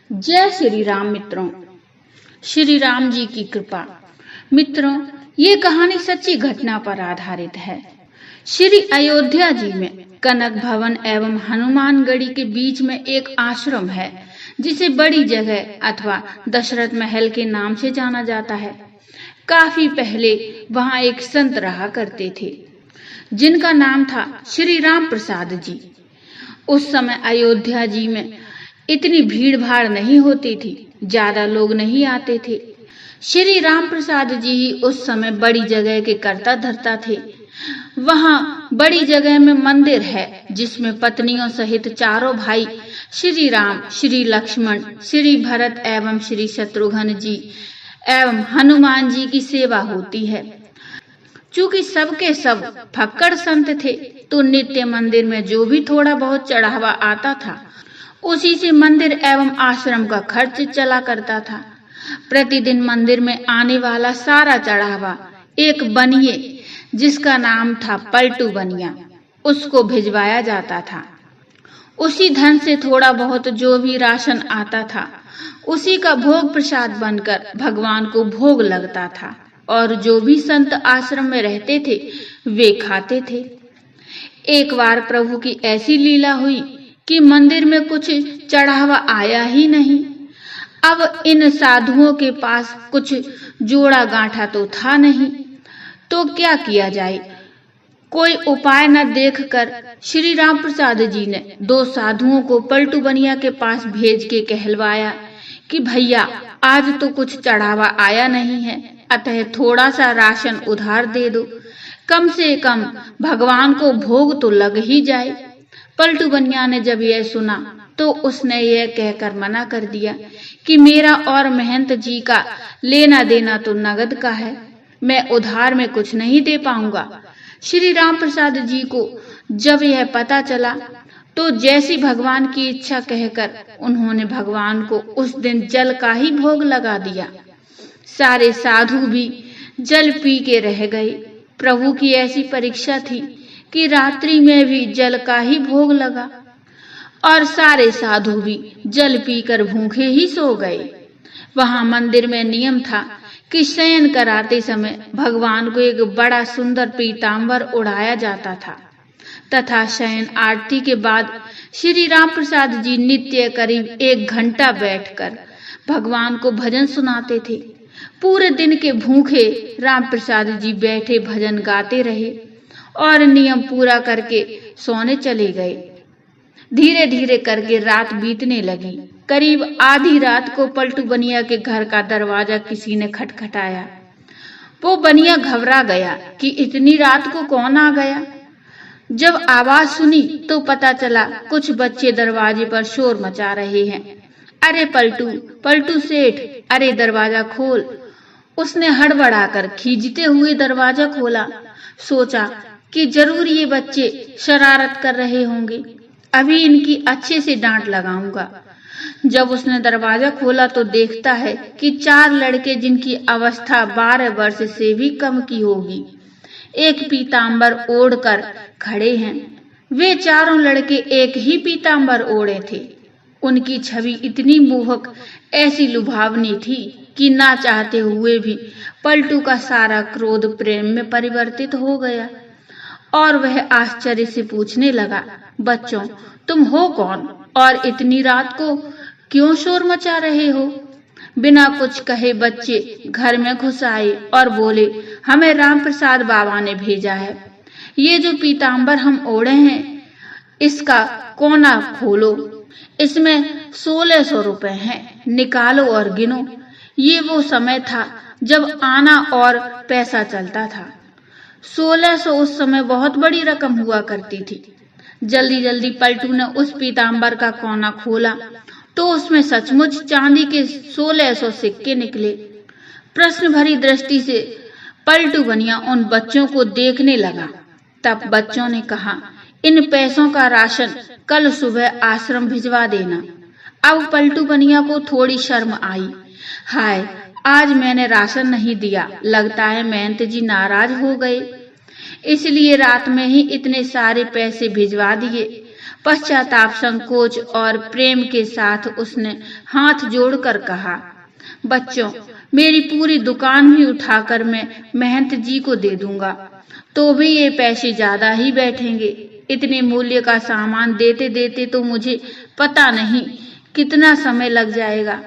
जय श्री राम मित्रों। श्री राम जी की कृपा। मित्रों, ये कहानी सच्ची घटना पर आधारित है। श्री अयोध्या जी में कनक भवन एवं हनुमानगढ़ी के बीच में एक आश्रम है जिसे बड़ी जगह अथवा दशरथ महल के नाम से जाना जाता है। काफी पहले वहां एक संत रहा करते थे जिनका नाम था श्री राम प्रसाद जी। उस समय अयोध्या जी में इतनी भीड़ भाड़ नहीं होती थी, ज्यादा लोग नहीं आते थे। श्री राम प्रसाद जी ही उस समय बड़ी जगह के कर्ता धर्ता थे। वहां बड़ी जगह में मंदिर है जिसमें पत्नियों सहित चारों भाई श्री राम, श्री लक्ष्मण, श्री भरत एवं श्री शत्रुघ्न जी एवं हनुमान जी की सेवा होती है। चूंकि सबके सब फक्कड़ संत थे तो नित्य मंदिर में जो भी थोड़ा बहुत चढ़ावा आता था उसी से मंदिर एवं आश्रम का खर्च चला करता था। प्रतिदिन मंदिर में आने वाला सारा चढ़ावा एक बनिए जिसका नाम था पलटू बनिया उसको भिजवाया जाता था। उसी धन से थोड़ा बहुत जो भी राशन आता था उसी का भोग प्रसाद बनकर भगवान को भोग लगता था और जो भी संत आश्रम में रहते थे वे खाते थे। एक बार प्रभु की ऐसी लीला हुई कि मंदिर में कुछ चढ़ावा आया ही नहीं। अब इन साधुओं के पास कुछ जोड़ा गांठा तो था नहीं, तो क्या किया जाए। कोई उपाय न देखकर श्री राम प्रसाद जी ने दो साधुओं को पलटू बनिया के पास भेज के कहलवाया कि भैया आज तो कुछ चढ़ावा आया नहीं है, अतः थोड़ा सा राशन उधार दे दो, कम से कम भगवान को भोग तो लग ही जाए। पलटू बनिया ने जब यह सुना तो उसने यह कहकर मना कर दिया कि मेरा और महंत जी का लेना देना तो नगद का है, मैं उधार में कुछ नहीं दे पाऊंगा। श्री राम प्रसाद जी को जब यह पता चला तो जैसी भगवान की इच्छा कहकर उन्होंने भगवान को उस दिन जल का ही भोग लगा दिया। सारे साधु भी जल पी के रह गए। प्रभु की ऐसी परीक्षा थी कि रात्रि में भी जल का ही भोग लगा और सारे साधु भी जल पीकर भूखे ही सो गए। वहां मंदिर में नियम था कि शयन कराते समय भगवान को एक बड़ा सुंदर पीतांबर उड़ाया जाता था तथा शयन आरती के बाद श्री राम प्रसाद जी नित्य करीब 1 घंटा बैठकर भगवान को भजन सुनाते थे। पूरे दिन के भूखे राम प्रसाद जी बैठे भजन गाते रहे और नियम पूरा करके सोने चले गए। धीरे धीरे करके रात बीतने लगी। करीब आधी रात को पलटू बनिया के घर का दरवाजा किसी ने खटखटाया। वो बनिया घबरा गया कि इतनी रात को कौन आ गया। जब आवाज सुनी तो पता चला कुछ बच्चे दरवाजे पर शोर मचा रहे हैं। अरे पलटू, पलटू सेठ, अरे दरवाजा खोल। उसने हड़बड़ाकर खींचते हुए दरवाजा खोला। सोचा कि जरूर ये बच्चे शरारत कर रहे होंगे, अभी इनकी अच्छे से डांट लगाऊंगा। जब उसने दरवाजा खोला तो देखता है कि 4 लड़के जिनकी अवस्था 12 वर्ष से भी कम की होगी एक पीतांबर ओढ़कर खड़े हैं। वे चारों लड़के एक ही पीतांबर ओढ़े थे। उनकी छवि इतनी मोहक, ऐसी लुभावनी थी कि ना चाहते हुए भी पलटू का सारा क्रोध प्रेम में परिवर्तित हो गया और वह आश्चर्य से पूछने लगा, बच्चों तुम हो कौन और इतनी रात को क्यों शोर मचा रहे हो। बिना कुछ कहे बच्चे घर में घुस आए और बोले, हमें राम प्रसाद बाबा ने भेजा है। ये जो पीतांबर हम ओढ़े हैं इसका कोना खोलो, इसमें 1600 रुपए हैं, निकालो और गिनो। ये वो समय था जब आना और पैसा चलता था। 1600 उस समय बहुत बड़ी रकम हुआ करती थी। जल्दी जल्दी पलटू ने उस पीतांबर का कोना खोला तो उसमें सचमुच चांदी के 1600 सिक्के निकले। प्रश्न भरी दृष्टि से पलटू बनिया उन बच्चों को देखने लगा। तब बच्चों ने कहा, इन पैसों का राशन कल सुबह आश्रम भिजवा देना। अब पलटू बनिया को थोड़ी शर्म आई। हाय, आज मैंने राशन नहीं दिया, लगता है महंत जी नाराज हो गए, इसलिए रात में ही इतने सारे पैसे भिजवा दिए। पश्चाताप, संकोच और प्रेम के साथ उसने हाथ जोड़कर कहा, बच्चों, मेरी पूरी दुकान भी उठाकर मैं महंत जी को दे दूंगा, तो भी ये पैसे ज्यादा ही बैठेंगे। इतने मूल्य का सामान देते देते तो मुझे पता नहीं कितना समय लग जाएगा।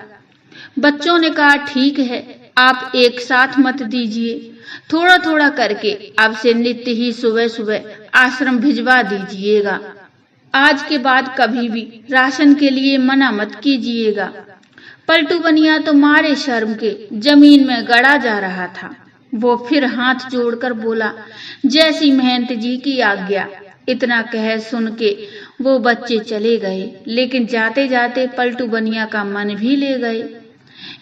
बच्चों ने कहा, ठीक है, आप एक साथ मत दीजिए, थोड़ा थोड़ा करके अब से नित्य ही सुबह सुबह आश्रम भिजवा दीजिएगा। आज के बाद कभी भी राशन के लिए मना मत कीजिएगा। पलटू बनिया तो मारे शर्म के जमीन में गड़ा जा रहा था। वो फिर हाथ जोड़कर बोला, जैसी महंत जी की आज्ञा। इतना कह सुन के वो बच्चे चले गए, लेकिन जाते जाते पलटू बनिया का मन भी ले गए।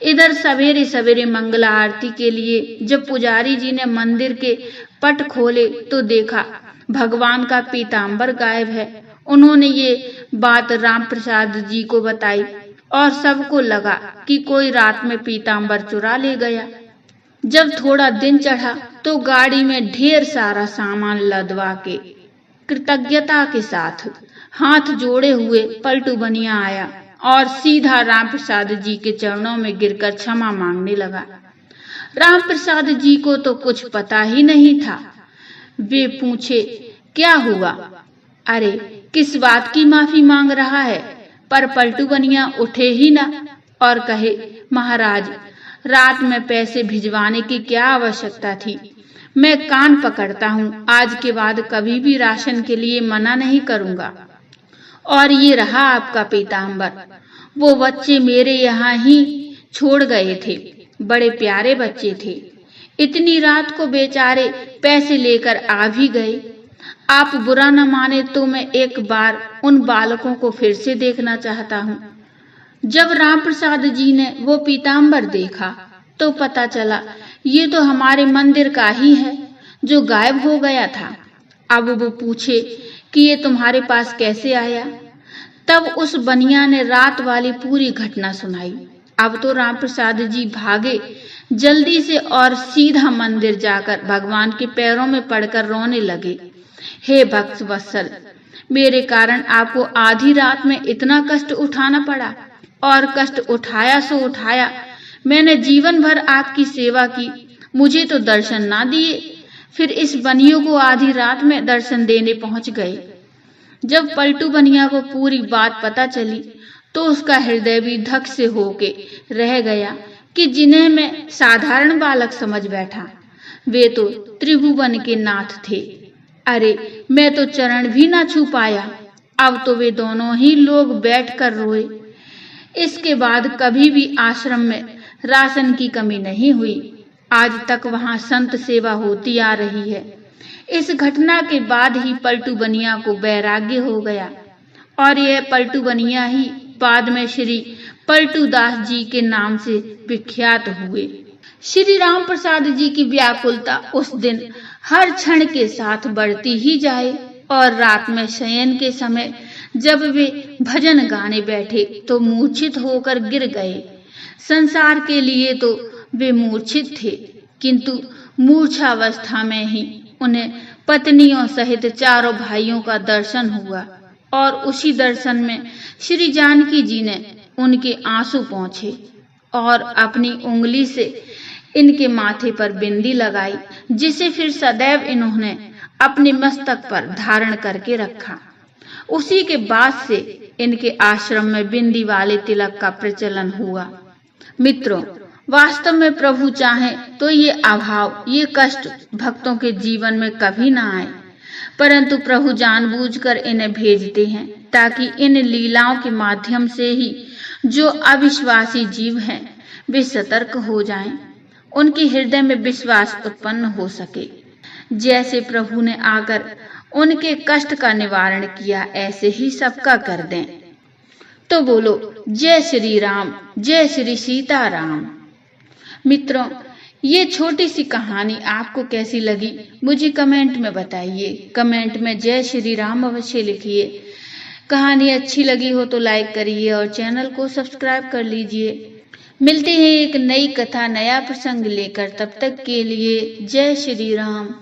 इधर सवेरे सवेरे मंगला आरती के लिए जब पुजारी जी ने मंदिर के पट खोले तो देखा भगवान का पीताम्बर गायब है। उन्होंने ये बात राम प्रसाद जी को बताई और सबको लगा कि कोई रात में पीताम्बर चुरा ले गया। जब थोड़ा दिन चढ़ा तो गाड़ी में ढेर सारा सामान लदवा के कृतज्ञता के साथ हाथ जोड़े हुए पलटू बनिया आया और सीधा राम प्रसाद जी के चरणों में गिरकर क्षमा मांगने लगा। राम प्रसाद जी को तो कुछ पता ही नहीं था। वे पूछे, क्या हुआ? अरे, किस बात की माफी मांग रहा है? पर पलटू बनिया उठे ही ना और कहे, महाराज, रात में पैसे भिजवाने की क्या आवश्यकता थी? मैं कान पकड़ता हूँ, आज के बाद कभी भी राशन के लिए मना नहीं करूंगा। और ये रहा आपका पीताम्बर, वो बच्चे मेरे यहाँ ही छोड़ गए थे, बड़े प्यारे बच्चे थे। इतनी रात को बेचारे पैसे लेकर आ भी गए। आप बुरा न माने तो मैं एक बार उन बालकों को फिर से देखना चाहता हूँ। जब राम प्रसाद जी ने वो पीताम्बर देखा तो पता चला ये तो हमारे मंदिर का ही है जो गायब हो गया था। अब वो पूछे कि ये तुम्हारे पास कैसे आया? तब उस बनिया ने रात वाली पूरी घटना सुनाई। अब तो राम प्रसाद जी भागे जल्दी से और सीधा मंदिर जाकर भगवान के पैरों में पड़कर रोने लगे। हे भक्त वत्सल, मेरे कारण आपको आधी रात में इतना कष्ट उठाना पड़ा, और कष्ट उठाया सो उठाया। मैंने जीवन भर आपकी सेवा की, मुझे तो दर्शन ना दिए, फिर इस बनियों को आधी रात में दर्शन देने पहुंच गए। जब पलटू बनिया को पूरी बात पता चली तो उसका हृदय भी धक से होके रह गया कि जिन्हें मैं साधारण बालक समझ बैठा, वे तो त्रिभुवन के नाथ थे। अरे, मैं तो चरण भी ना छू पाया। अब तो वे दोनों ही लोग बैठकर रोए। इसके बाद कभी भी आश्रम में राशन की कमी नहीं हुई। आज तक वहां संत सेवा होती आ रही है। इस घटना के बाद ही पलटू बनिया को वैराग्य हो गया और यह पलटू बनिया ही बाद में श्री पलटू दास जी के नाम से विख्यात हुए। श्री राम प्रसाद जी की व्याकुलता उस दिन हर क्षण के साथ बढ़ती ही जाए और रात में शयन के समय जब वे भजन गाने बैठे तो मूर्छित होकर गिर गए। संसार के लिए तो वे मूर्छित थे, किंतु मूर्छावस्था में ही उन्हें पत्नियों सहित चारों भाइयों का दर्शन हुआ और उसी दर्शन में श्री जानकी जी ने उनके आंसू पोंछे और अपनी उंगली से इनके माथे पर बिंदी लगाई, जिसे फिर सदैव इन्होंने अपने मस्तक पर धारण करके रखा। उसी के बाद से इनके आश्रम में बिंदी वाले तिलक का प्रचलन हुआ। मित्रों, वास्तव में प्रभु चाहे तो ये अभाव, ये कष्ट भक्तों के जीवन में कभी ना आए, परंतु प्रभु जानबूझकर इन्हें भेजते हैं ताकि इन लीलाओं के माध्यम से ही जो अविश्वासी जीव हैं वे सतर्क हो जाएं, उनके हृदय में विश्वास उत्पन्न हो सके। जैसे प्रभु ने आकर उनके कष्ट का निवारण किया, ऐसे ही सबका कर दें। तो बोलो जय श्री राम, जय श्री सीताराम। मित्रों, ये छोटी सी कहानी आपको कैसी लगी मुझे कमेंट में बताइए। कमेंट में जय श्री राम अवश्य लिखिए। कहानी अच्छी लगी हो तो लाइक करिए और चैनल को सब्सक्राइब कर लीजिए। मिलते हैं एक नई कथा, नया प्रसंग लेकर। तब तक के लिए जय श्री राम।